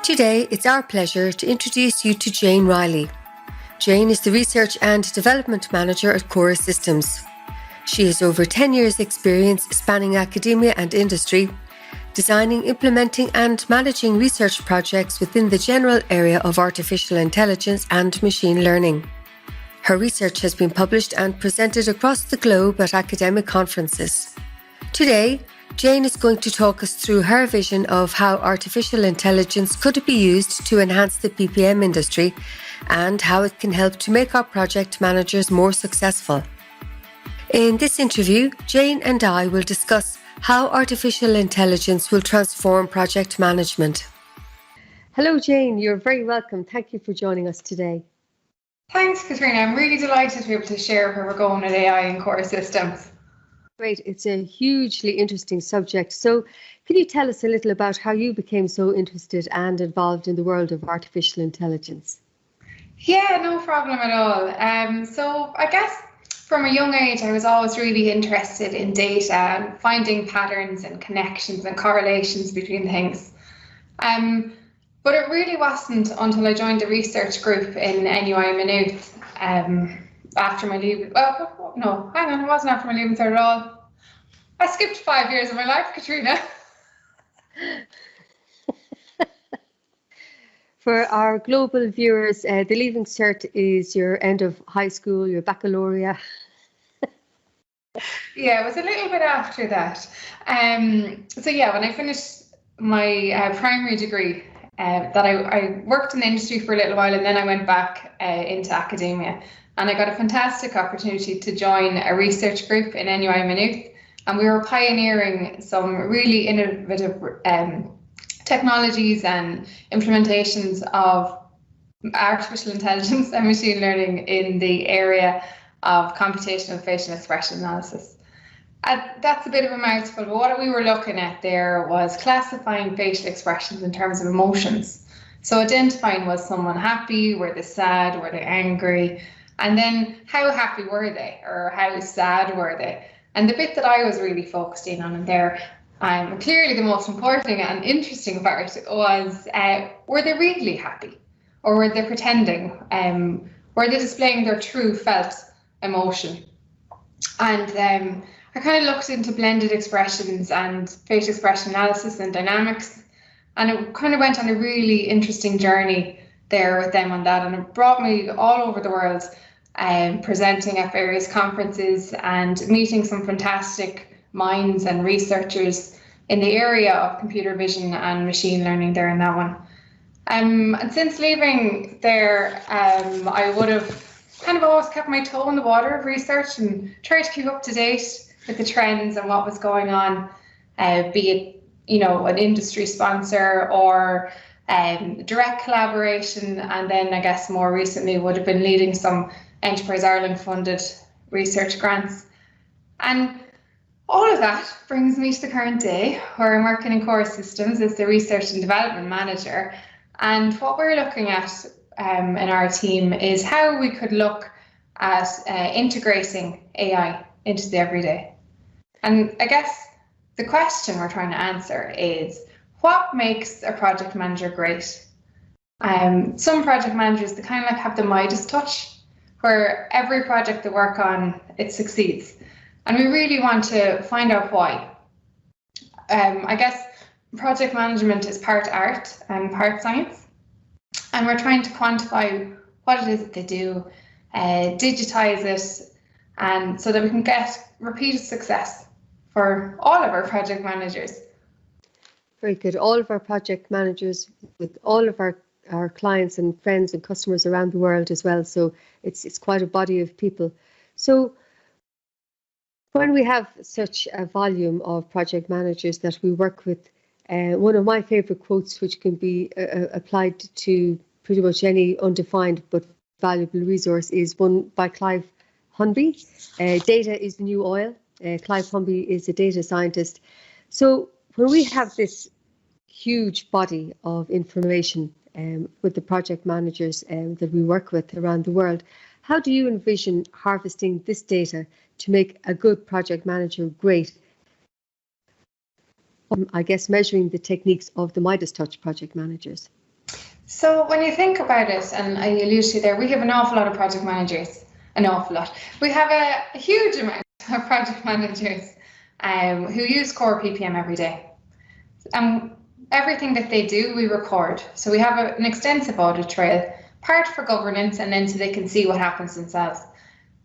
Today, it's our pleasure to introduce you to Jane Reilly. Jane is the Research and Development Manager at Cora Systems. She has over 10 years' experience spanning academia and industry, designing, implementing and managing research projects within the general area of artificial intelligence and machine learning. Her research has been published and presented across the globe at academic conferences. Today, Jane is going to talk us through her vision of how artificial intelligence could be used to enhance the PPM industry and how it can help to make our project managers more successful. In this interview, Jane and I will discuss how artificial intelligence will transform project management. Hello, Jane. You're very welcome. Thank you for joining us today. Thanks, Caitríona. I'm really delighted to be able to share where we're going with AI in Cora Systems. Great. It's a hugely interesting subject. So can you tell us a little about how you became so interested and involved in the world of artificial intelligence? Yeah, no problem at all. So I guess from a young age, I was always really interested in data and finding patterns and connections and correlations between things. But it really wasn't until I joined a research group in NUI Maynooth after my leaving. Well, no, hang on, it wasn't after my leaving cert at all. I skipped 5 years of my life, Caitríona. For our global viewers, the Leaving Cert is your end of high school, your baccalaureate. Yeah, it was a little bit after that. So yeah, when I finished my primary degree, that I worked in the industry for a little while, and then I went back into academia, and I got a fantastic opportunity to join a research group in NUI Maynooth, and we were pioneering some really innovative technologies and implementations of artificial intelligence and machine learning in the area of computational facial expression analysis. That's a bit of a mouthful, but what we were looking at there was classifying facial expressions in terms of emotions. So identifying, was someone happy, were they sad, were they angry, and then how happy were they or how sad were they? And the bit that I was really focused in on there, clearly the most important and interesting part was, were they really happy or were they pretending? Were they displaying their true felt emotion? And I kind of looked into blended expressions and facial expression analysis and dynamics, and it kind of went on a really interesting journey there with them on that, and it brought me all over the world, presenting at various conferences and meeting some fantastic minds and researchers in the area of computer vision and machine learning there in that one. And since leaving there, I would have kind of always kept my toe in the water of research and tried to keep up to date with the trends and what was going on, be it, an industry sponsor or direct collaboration. And then I guess more recently would have been leading some Enterprise Ireland funded research grants. And all of that brings me to the current day, where I'm working in Cora Systems as the Research and Development Manager. And what we're looking at in our team is how we could look at integrating AI into the everyday. And I guess the question we're trying to answer is, what makes a project manager great? Some project managers, they kind of like have the Midas touch, where every project they work on, it succeeds. And we really want to find out why. I guess project management is part art and part science. And we're trying to quantify what it is that they do, digitize it, and so that we can get repeated success for all of our project managers. Very good. All of our project managers with all of our clients and friends and customers around the world as well. So it's quite a body of people. So when we have such a volume of project managers that we work with, one of my favorite quotes, which can be applied to pretty much any undefined but valuable resource, is one by Clive Hunby. Data is the new oil. Clive Hunby is a data scientist. So when we have this huge body of information with the project managers that we work with around the world, how do you envision harvesting this data to make a good project manager great? I guess measuring the techniques of the Midas Touch project managers. So when you think about it, and I alluded to there, we have an awful lot of project managers, an awful lot. We have a huge amount of project managers who use Core PPM every day. Everything that they do, we record. So we have an extensive audit trail, part for governance, and then so they can see what happens themselves.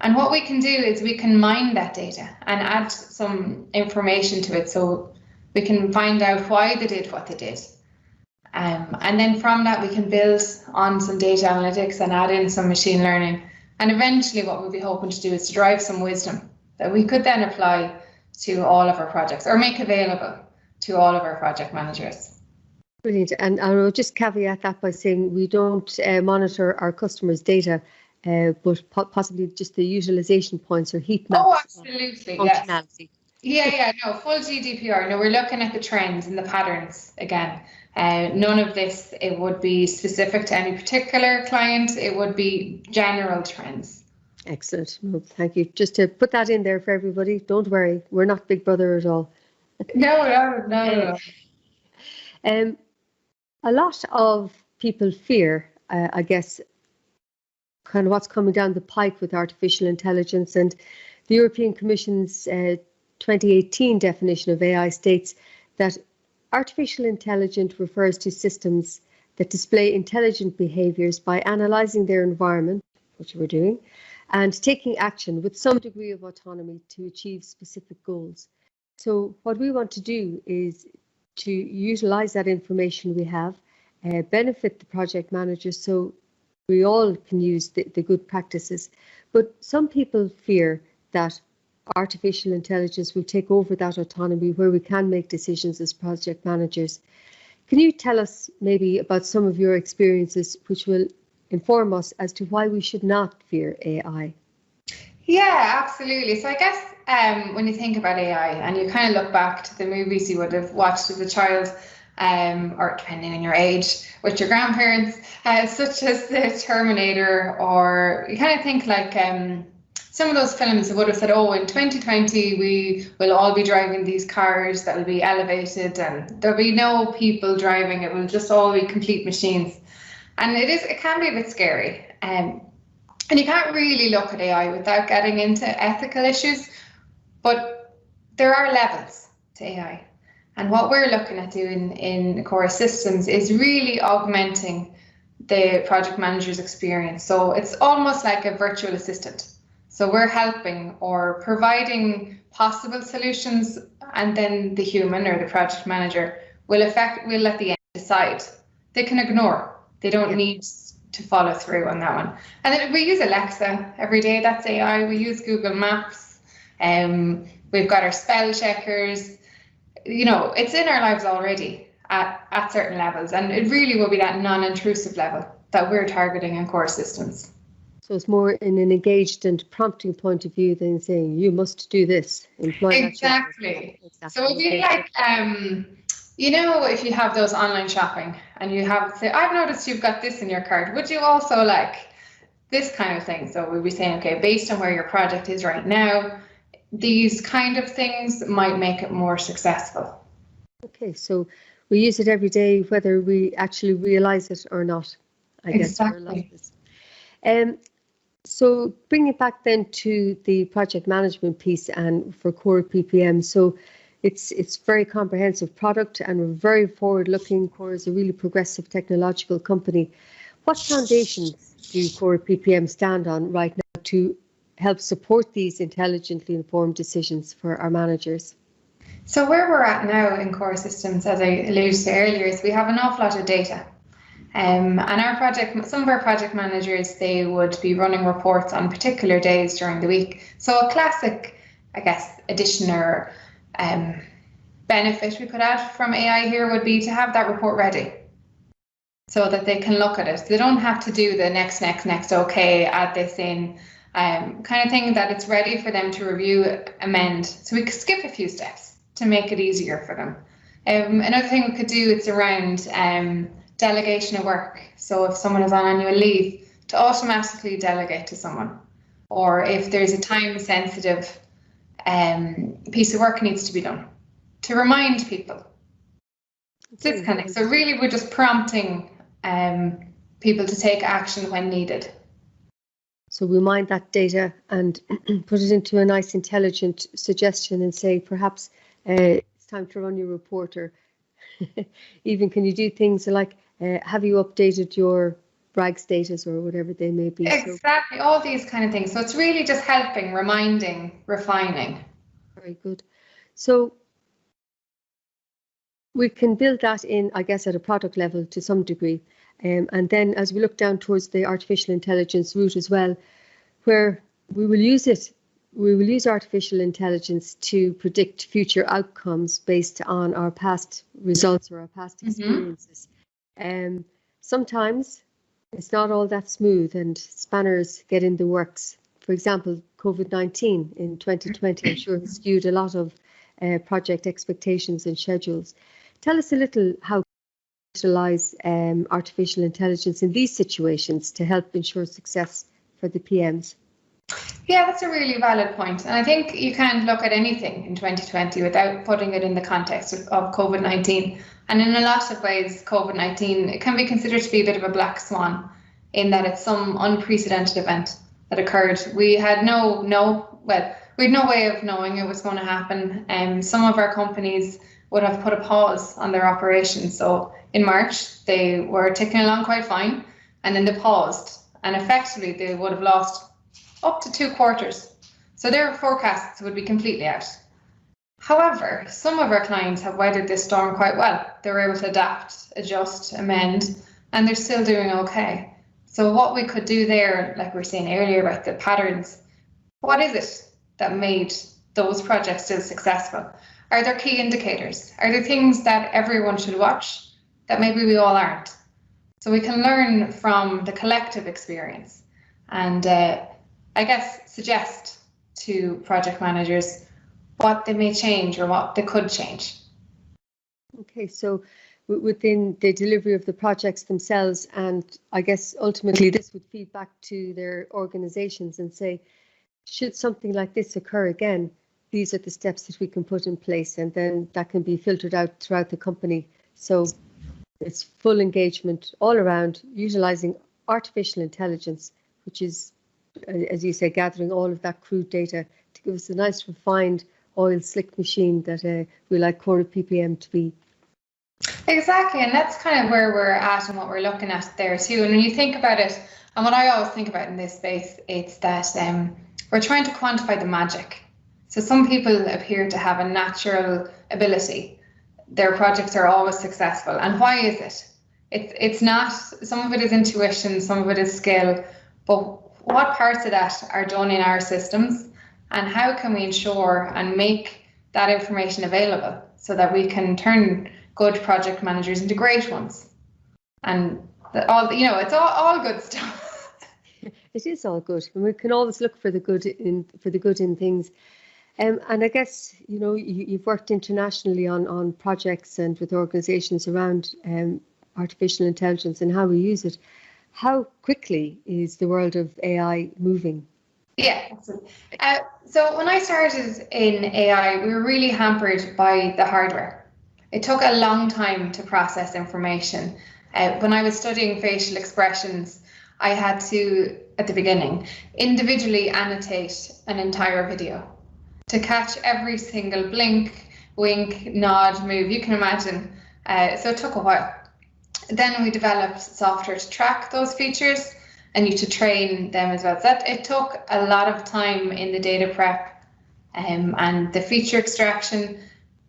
And what we can do is we can mine that data and add some information to it so we can find out why they did what they did. And then from that, we can build on some data analytics and add in some machine learning. And eventually what we'll be hoping to do is to drive some wisdom that we could then apply to all of our projects or make available to all of our project managers. Brilliant. And I will just caveat that by saying we don't monitor our customers' data, but possibly just the utilization points or heat maps. Oh, absolutely. Functionality. Yes. No, full GDPR. No, we're looking at the trends and the patterns again. None of this, it would be specific to any particular client. It would be general trends. Excellent. No, thank you. Just to put that in there for everybody, don't worry, we're not Big Brother at all. No. A lot of people fear, I guess, kind of what's coming down the pike with artificial intelligence, and the European Commission's 2018 definition of AI states that artificial intelligence refers to systems that display intelligent behaviours by analysing their environment, which we're doing, and taking action with some degree of autonomy to achieve specific goals. So what we want to do is to utilise that information we have, benefit the project managers so we all can use the good practices. But some people fear that artificial intelligence will take over that autonomy where we can make decisions as project managers. Can you tell us maybe about some of your experiences which will inform us as to why we should not fear AI? Yeah, absolutely. So I guess when you think about AI and you kind of look back to the movies you would have watched as a child, or depending on your age, with your grandparents, such as the Terminator, or you kind of think like some of those films that would have said, oh, in 2020, we will all be driving these cars that will be elevated and there'll be no people driving. It will just all be complete machines. And it can be a bit scary. And you can't really look at AI without getting into ethical issues, but there are levels to AI. And what we're looking at doing in Cora Systems is really augmenting the project manager's experience. So it's almost like a virtual assistant. So we're helping or providing possible solutions, and then the human or the project manager will at the end decide. They can ignore. They don't need to follow through on that one. And then we use Alexa every day. That's AI. We use Google Maps. We've got our spell checkers. You know, it's in our lives already at certain levels, and it really will be that non-intrusive level that we're targeting in Core Systems. So it's more in an engaged and prompting point of view than saying you must do this. Exactly. So it'll be like, you know, if you have those online shopping and you have, say, I've noticed you've got this in your cart. Would you also like this kind of thing? So we'll be saying, okay, based on where your project is right now, these kind of things might make it more successful. Okay, so we use it every day, whether we actually realise it or not, I guess. Exactly. So bring it back then to the project management piece and for Core PPM. So it's very comprehensive product and we're very forward looking. Core is a really progressive technological company. What foundations do Core PPM stand on right now to help support these intelligently informed decisions for our managers? So where we're at now in Cora Systems, as I alluded to earlier, is we have an awful lot of data. And some of our project managers, they would be running reports on particular days during the week. So a classic, I guess, addition or benefit we could add from AI here would be to have that report ready so that they can look at it. They don't have to do the next, okay, add this in, kind of thing, that it's ready for them to review, amend. So we could skip a few steps to make it easier for them. Another thing we could do is around delegation of work. So if someone is on annual leave, to automatically delegate to someone. Or if there's a time-sensitive piece of work needs to be done, to remind people. This kind of, so really we're just prompting people to take action when needed. So we mine that data and put it into a nice intelligent suggestion and say, perhaps it's time to run your report, or even can you do things like, have you updated your brag status or whatever they may be? Exactly, so, all these kind of things. So it's really just helping, reminding, refining. Very good. So we can build that in, I guess, at a product level to some degree. And then as we look down towards the artificial intelligence route as well, where we will use it, we will use artificial intelligence to predict future outcomes based on our past results or our past experiences. Sometimes it's not all that smooth and spanners get in the works. For example, COVID-19 in 2020, I'm sure has skewed a lot of project expectations and schedules. Tell us a little how utilize artificial intelligence in these situations to help ensure success for the PMs. Yeah, that's a really valid point. And I think you can't look at anything in 2020 without putting it in the context of COVID-19. And in a lot of ways, COVID-19, it can be considered to be a bit of a black swan in that it's some unprecedented event that occurred. We had no way of knowing it was going to happen. Some of our companies would have put a pause on their operations. So in March, they were ticking along quite fine, and then they paused, and effectively they would have lost up to 2 quarters. So their forecasts would be completely out. However, some of our clients have weathered this storm quite well. They were able to adapt, adjust, amend, and they're still doing okay. So what we could do there, like we were saying earlier about the patterns, what is it that made those projects still successful? Are there key indicators? Are there things that everyone should watch that maybe we all aren't? So we can learn from the collective experience and I guess suggest to project managers what they may change or what they could change. Okay, so within the delivery of the projects themselves, and I guess ultimately this would feed back to their organizations and say, should something like this occur again, these are the steps that we can put in place, and then that can be filtered out throughout the company. So it's full engagement all around, utilizing artificial intelligence, which is, as you say, gathering all of that crude data to give us a nice refined oil slick machine that we like Cora PPM to be. Exactly, and that's kind of where we're at and what we're looking at there too. And when you think about it, and what I always think about in this space, it's that we're trying to quantify the magic. So some people appear to have a natural ability. Their projects are always successful. And why is it? It's not, some of it is intuition, some of it is skill, but what parts of that are done in our systems, and how can we ensure and make that information available so that we can turn good project managers into great ones? And it's all good stuff. It is all good, and we can always look for the good in things. And I guess, you've worked internationally on projects and with organizations around artificial intelligence and how we use it. How quickly is the world of AI moving? Yeah. So when I started in AI, we were really hampered by the hardware. It took a long time to process information. When I was studying facial expressions, I had to, at the beginning, individually annotate an entire video to catch every single blink, wink, nod, move you can imagine. So it took a while. Then we developed software to track those features and you to train them as well. So it took a lot of time in the data prep and the feature extraction.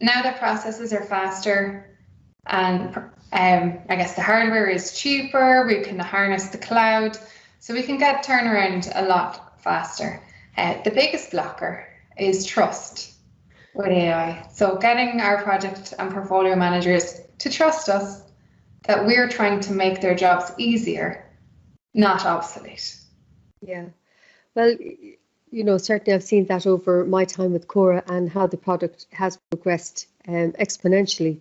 Now the processes are faster and I guess the hardware is cheaper. We can harness the cloud, so we can get turnaround a lot faster. The biggest blocker is trust with AI. So getting our project and portfolio managers to trust us that we're trying to make their jobs easier, not obsolete. Yeah, well, certainly I've seen that over my time with Cora and how the product has progressed exponentially,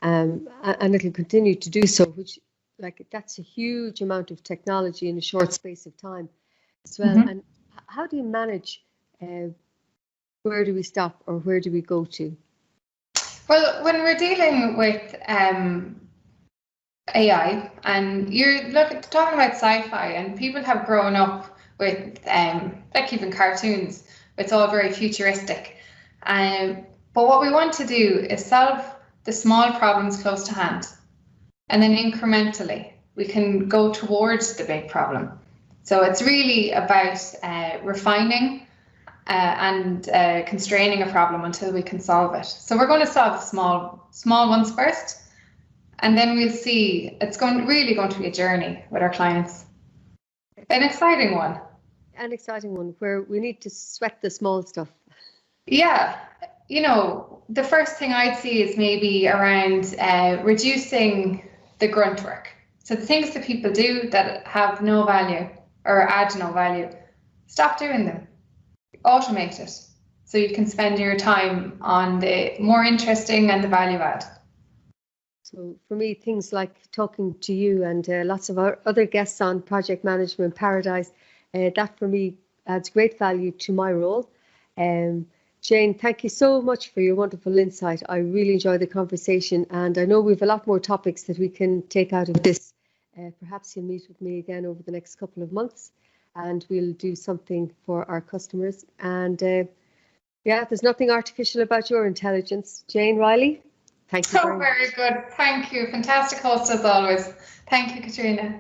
and it'll continue to do so, which that's a huge amount of technology in a short space of time as well. Mm-hmm. And how do you manage where do we stop or where do we go to? Well, when we're dealing with AI, and you're talking about sci-fi, and people have grown up with like even cartoons. It's all very futuristic, but what we want to do is solve the small problems close to hand, and then incrementally we can go towards the big problem. So it's really about refining and constraining a problem until we can solve it. So we're going to solve small ones first, and then we'll see. It's really going to be a journey with our clients. An exciting one. An exciting one where we need to sweat the small stuff. Yeah, the first thing I'd see is maybe around reducing the grunt work. So the things that people do that have no value or add no value, stop doing them. Automate it so you can spend your time on the more interesting and the value add. So for me, things like talking to you and lots of our other guests on Project Management Paradise, that for me adds great value to my role. Jane, thank you so much for your wonderful insight. I really enjoyed the conversation, and I know we have a lot more topics that we can take out of this. Perhaps you'll meet with me again over the next couple of months, and we'll do something for our customers. And yeah, there's nothing artificial about your intelligence. Jane Reilly, thank you very much. Very good. Thank you. Fantastic host as always. Thank you, Caitríona.